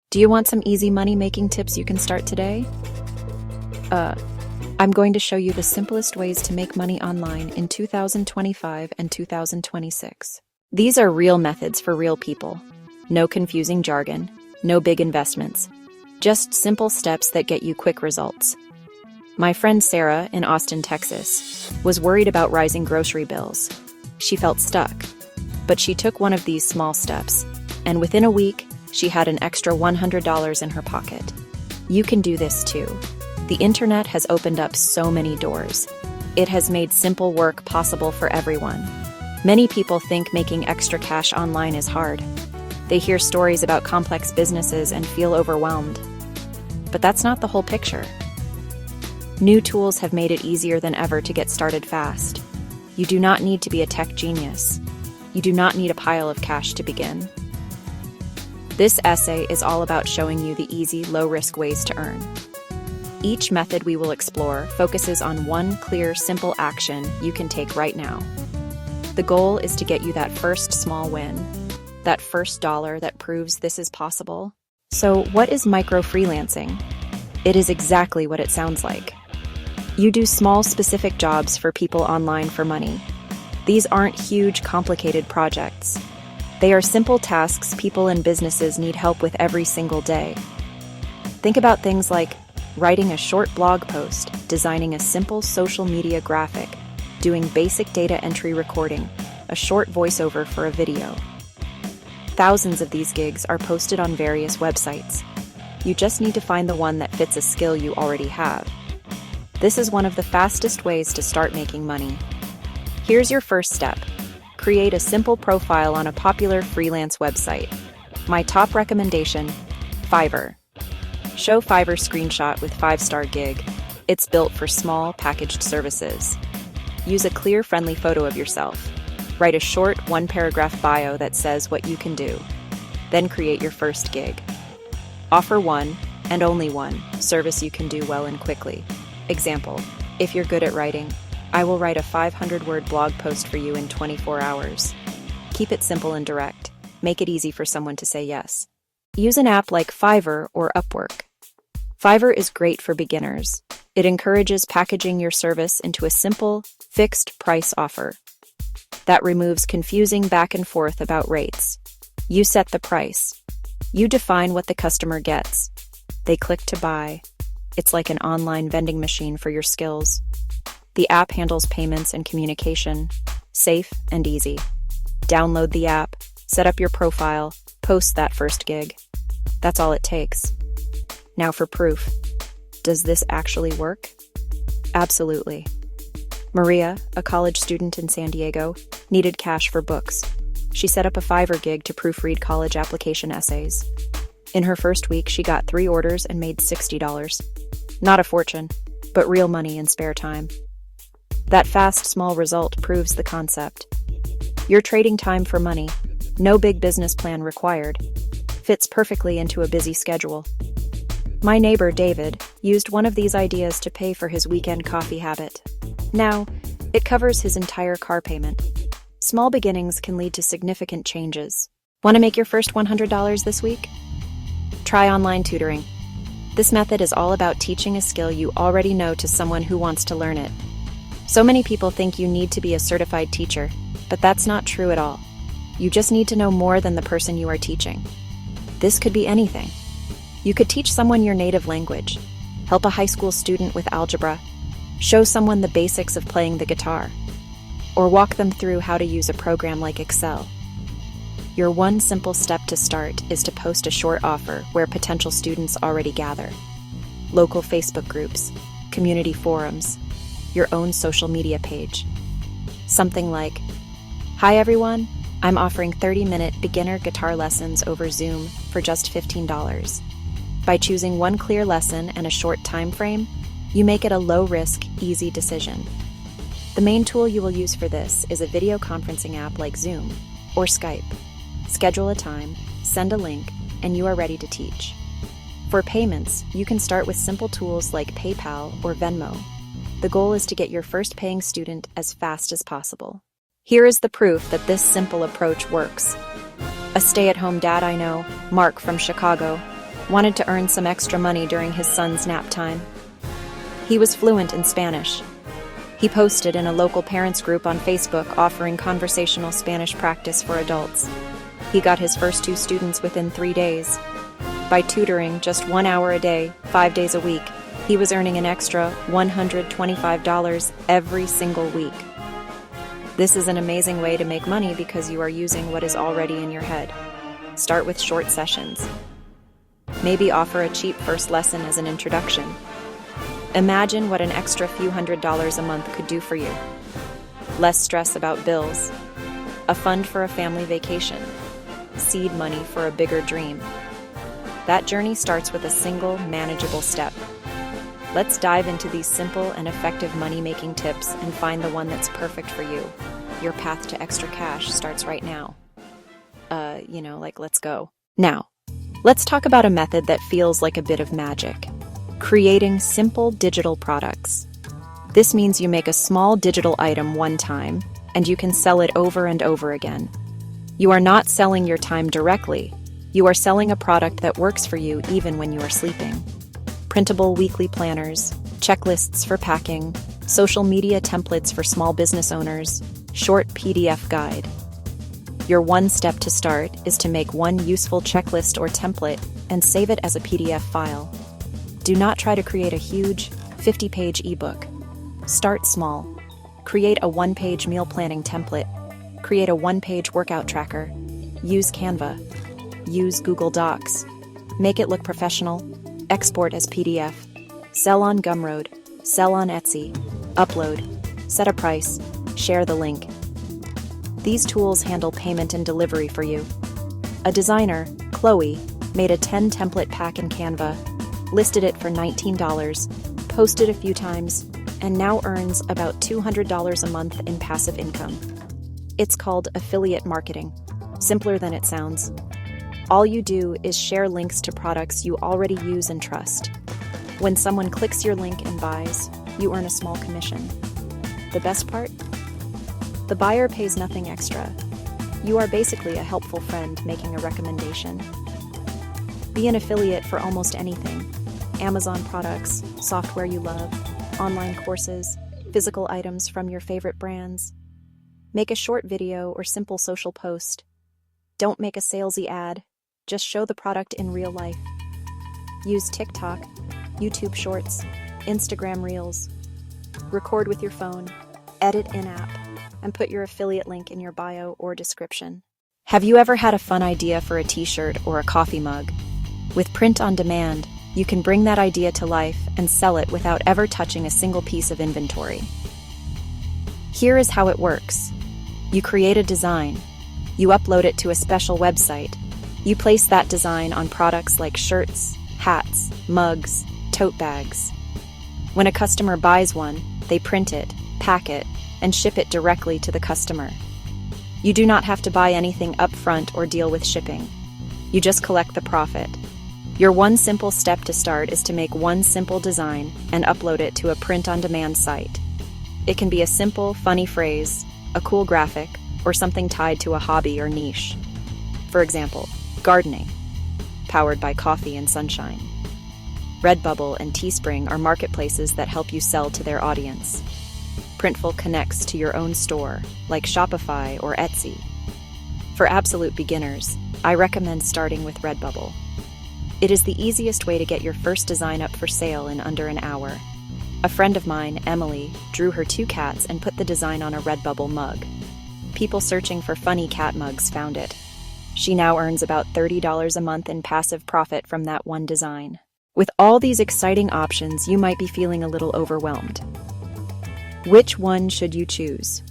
Do you want some easy money-making tips you can start today? I'm going to show you the simplest ways to make money online in 2025 and 2026. These are real methods for real people. No confusing jargon, no big investments, just simple steps that get you quick results. My friend Sarah in Austin, Texas, was worried about rising grocery bills. She felt stuck, but she took one of these small steps, and within a week, she had an extra $100 in her pocket. You can do this too. The internet has opened up so many doors. It has made simple work possible for everyone. Many people think making extra cash online is hard. They hear stories about complex businesses and feel overwhelmed. But that's not the whole picture. New tools have made it easier than ever to get started fast. You do not need to be a tech genius. You do not need a pile of cash to begin. This essay is all about showing you the easy, low-risk ways to earn. Each method we will explore focuses on one clear, simple action you can take right now. The goal is to get you that first small win, that first dollar that proves this is possible. So, what is micro-freelancing? It is exactly what it sounds like. You do small, specific jobs for people online for money. These aren't huge, complicated projects. They are simple tasks people and businesses need help with every single day. Think about things like writing a short blog post, designing a simple social media graphic, doing basic data entry recording, a short voiceover for a video. Thousands of these gigs are posted on various websites. You just need to find the one that fits a skill you already have. This is one of the fastest ways to start making money. Here's your first step. Create a simple profile on a popular freelance website. My top recommendation, Fiverr. Show Fiverr screenshot with 5-star gig. It's built for small, packaged services. Use a clear, friendly photo of yourself. Write a short, one-paragraph bio that says what you can do. Then create your first gig. Offer one, and only one, service you can do well and quickly. Example, if you're good at writing, I will write a 500-word blog post for you in 24 hours. Keep it simple and direct. Make it easy for someone to say yes. Use an app like Fiverr or Upwork. Fiverr is great for beginners. It encourages packaging your service into a simple, fixed price offer. That removes confusing back and forth about rates. You set the price. You define what the customer gets. They click to buy. It's like an online vending machine for your skills. The app handles payments and communication, safe and easy. Download the app, set up your profile, post that first gig. That's all it takes. Now for proof. Does this actually work? Absolutely. Maria, a college student in San Diego, needed cash for books. She set up a Fiverr gig to proofread college application essays. In her first week, she got 3 orders and made $60. Not a fortune, but real money in spare time. That fast, small result proves the concept. You're trading time for money. No big business plan required. Fits perfectly into a busy schedule. My neighbor, David, used one of these ideas to pay for his weekend coffee habit. Now, it covers his entire car payment. Small beginnings can lead to significant changes. Want to make your first $100 this week? Try online tutoring. This method is all about teaching a skill you already know to someone who wants to learn it. So many people think you need to be a certified teacher, but that's not true at all. You just need to know more than the person you are teaching. This could be anything. You could teach someone your native language, help a high school student with algebra, show someone the basics of playing the guitar, or walk them through how to use a program like Excel. Your one simple step to start is to post a short offer where potential students already gather. Local Facebook groups, community forums, your own social media page. Something like, "Hi everyone, I'm offering 30-minute beginner guitar lessons over Zoom for just $15. By choosing one clear lesson and a short time frame, you make it a low-risk, easy decision. The main tool you will use for this is a video conferencing app like Zoom or Skype. Schedule a time, send a link, and you are ready to teach. For payments, you can start with simple tools like PayPal or Venmo. The goal is to get your first paying student as fast as possible. Here is the proof that this simple approach works. A stay-at-home dad I know, Mark from Chicago, wanted to earn some extra money during his son's nap time. He was fluent in Spanish. He posted in a local parents group on Facebook offering conversational Spanish practice for adults. He got his first 2 students within 3 days. By tutoring just 1 hour a day, 5 days a week, he was earning an extra $125 every single week. This is an amazing way to make money because you are using what is already in your head. Start with short sessions. Maybe offer a cheap first lesson as an introduction. Imagine what an extra few $100s a month could do for you. Less stress about bills. A fund for a family vacation. Seed money for a bigger dream. That journey starts with a single, manageable step. Let's dive into these simple and effective money-making tips and find the one that's perfect for you. Your path to extra cash starts right now. Let's go. Now, let's talk about a method that feels like a bit of magic. Creating simple digital products. This means you make a small digital item one time, and you can sell it over and over again. You are not selling your time directly. You are selling a product that works for you even when you are sleeping. Printable weekly planners, checklists for packing, social media templates for small business owners, short PDF guide. Your one step to start is to make one useful checklist or template and save it as a PDF file. Do not try to create a huge, 50-page ebook. Start small. Create a 1-page meal planning template. Create a 1-page workout tracker. Use Canva. Use Google Docs. Make it look professional. Export as PDF. Sell on Gumroad. Sell on Etsy. Upload. Set a price. Share the link. These tools handle payment and delivery for you. A designer, Chloe, made a 10-template pack in Canva, listed it for $19, posted a few times, and now earns about $200 a month in passive income. It's called affiliate marketing, simpler than it sounds. All you do is share links to products you already use and trust. When someone clicks your link and buys, you earn a small commission. The best part? The buyer pays nothing extra. You are basically a helpful friend making a recommendation. Be an affiliate for almost anything. Amazon products, software you love, online courses, physical items from your favorite brands. Make a short video or simple social post. Don't make a salesy ad. Just show the product in real life. Use TikTok, YouTube Shorts, Instagram Reels. Record with your phone, edit in-app, and put your affiliate link in your bio or description. Have you ever had a fun idea for a t-shirt or a coffee mug? With print on demand, you can bring that idea to life and sell it without ever touching a single piece of inventory. Here is how it works. You create a design. You upload it to a special website. You place that design on products like shirts, hats, mugs, tote bags. When a customer buys one, they print it, pack it, and ship it directly to the customer. You do not have to buy anything upfront or deal with shipping. You just collect the profit. Your one simple step to start is to make one simple design and upload it to a print-on-demand site. It can be a simple, funny phrase, a cool graphic, or something tied to a hobby or niche. For example, gardening, powered by coffee and sunshine. Redbubble and Teespring are marketplaces that help you sell to their audience. Printful connects to your own store, like Shopify or Etsy. For absolute beginners, I recommend starting with Redbubble. It is the easiest way to get your first design up for sale in under an hour. A friend of mine, Emily, drew her 2 cats and put the design on a Redbubble mug. People searching for funny cat mugs found it. She now earns about $30 a month in passive profit from that one design. With all these exciting options, you might be feeling a little overwhelmed. Which one should you choose?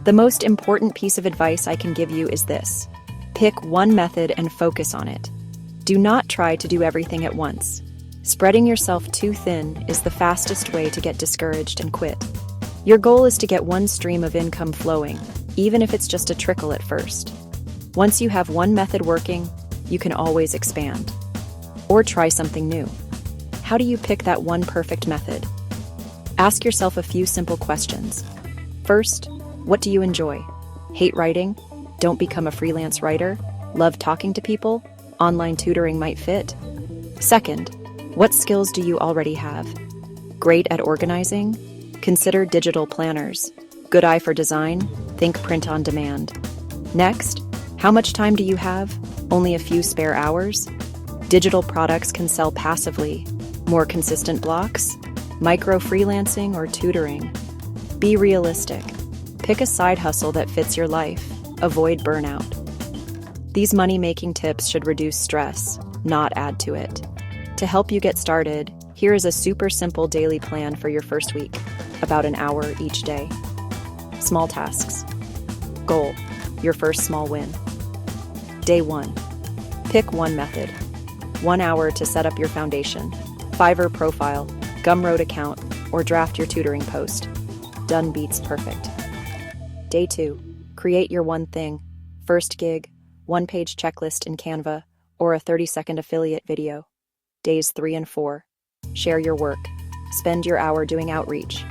The most important piece of advice I can give you is this. Pick one method and focus on it. Do not try to do everything at once. Spreading yourself too thin is the fastest way to get discouraged and quit. Your goal is to get one stream of income flowing, even if it's just a trickle at first. Once you have one method working, you can always expand. Or try something new. How do you pick that one perfect method? Ask yourself a few simple questions. First, what do you enjoy? Hate writing? Don't become a freelance writer? Love talking to people? Online tutoring might fit. Second, what skills do you already have? Great at organizing? Consider digital planners. Good eye for design? Think print on demand. Next, how much time do you have? Only a few spare hours? Digital products can sell passively. More consistent blocks? Micro freelancing or tutoring? Be realistic. Pick a side hustle that fits your life. Avoid burnout. These money-making tips should reduce stress, not add to it. To help you get started, here is a super simple daily plan for your first week, about an hour each day. Small tasks. Goal, your first small win. Day 1. Pick one method. 1 hour to set up your foundation, Fiverr profile, Gumroad account, or draft your tutoring post. Done beats perfect. Day 2. Create your one thing. First gig, one-page checklist in Canva, or a 30-second affiliate video. Days 3 and 4. Share your work. Spend your hour doing outreach.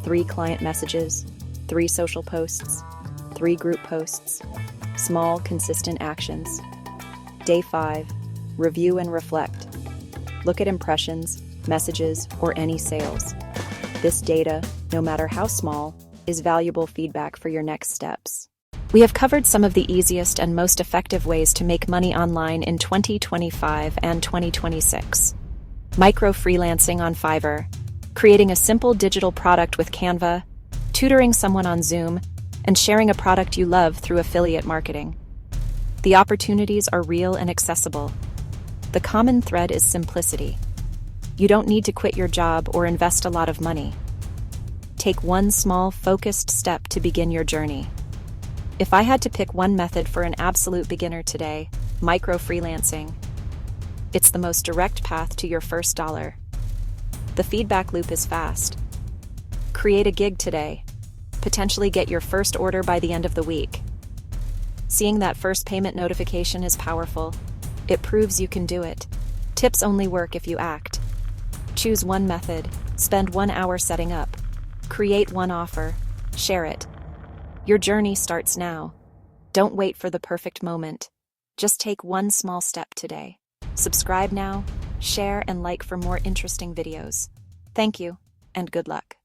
3 client messages, 3 social posts, 3 group posts. Small, consistent actions. Day 5. Review and reflect. Look at impressions, messages, or any sales. This data, no matter how small, is valuable feedback for your next steps. We have covered some of the easiest and most effective ways to make money online in 2025 and 2026. Micro freelancing on Fiverr, creating a simple digital product with Canva, tutoring someone on Zoom, and sharing a product you love through affiliate marketing. The opportunities are real and accessible. The common thread is simplicity. You don't need to quit your job or invest a lot of money. Take one small, focused step to begin your journey. If I had to pick one method for an absolute beginner today, micro freelancing. It's the most direct path to your first dollar. The feedback loop is fast. Create a gig today. Potentially get your first order by the end of the week. Seeing that first payment notification is powerful. It proves you can do it. Tips only work if you act. Choose one method. Spend 1 hour setting up. Create one offer. Share it. Your journey starts now. Don't wait for the perfect moment. Just take one small step today. Subscribe now, share and like for more interesting videos. Thank you, and good luck.